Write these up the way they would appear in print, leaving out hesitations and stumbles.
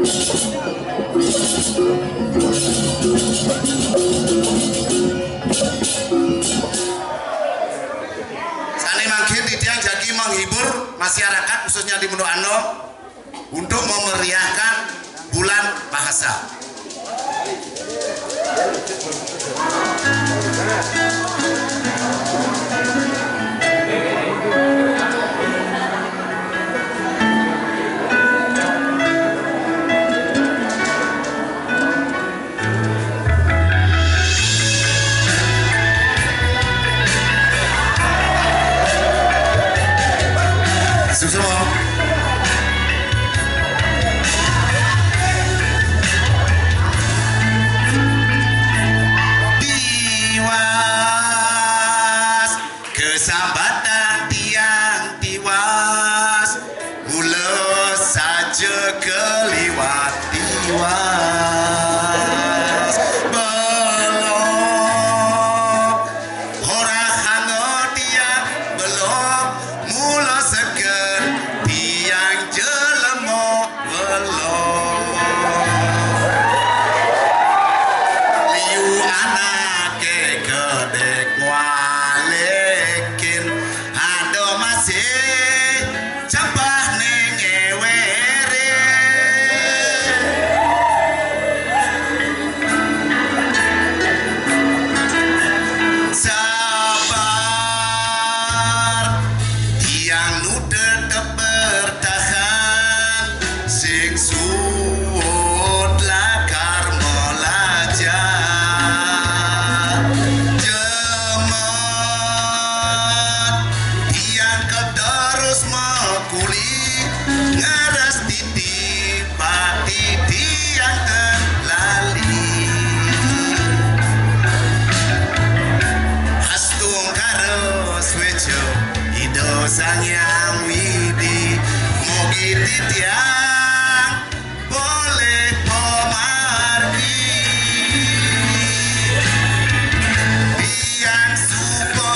Sane mangke Tidiang Jaki menghibur masyarakat khususnya di Pondok Ando untuk memeriahkan bulan bahasa. Kesambatan tiang tiwas, mula saja keliwat tiwas. Belum orang hangat tiang, belum mula seger tiang jelemo belum. Liu anak kedek sang yang widi mugi titiang boleh pemargi biang supo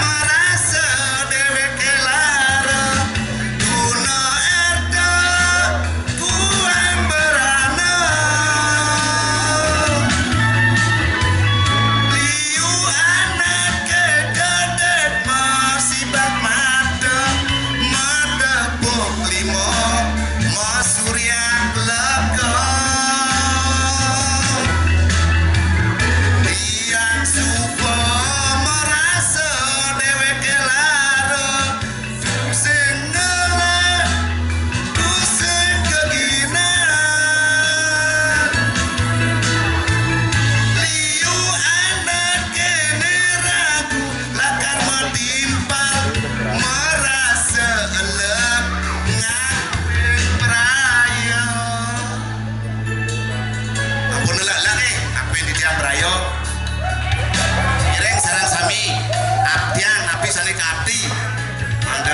merasa dewe kelara tuna erda kuem berana liu anak kegedet masibak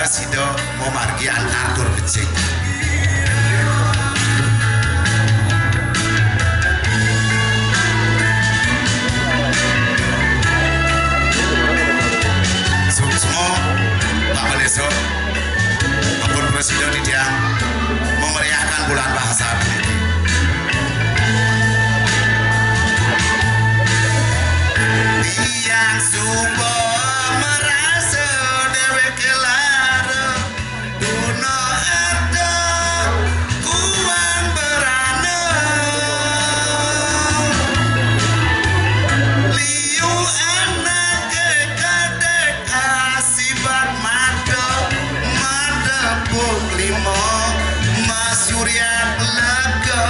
sido mau margi atur becik. Suksmo Pak Maleso maupun Presiden Tidiang memeriahkan bulan bahasa ini. Tiang subo merasa dewe kelara tuna erda kuan berana liu anak kedek asibat mata madepuk limo masyuriat lega.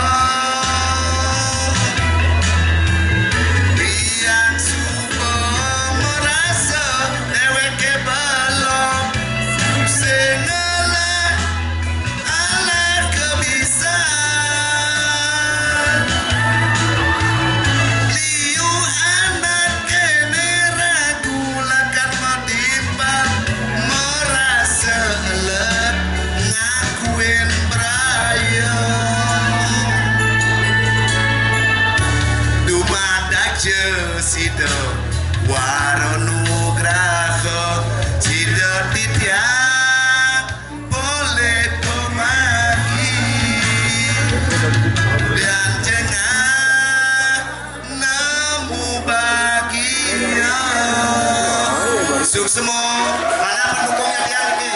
Juk semua mana pendukungnya dia ini?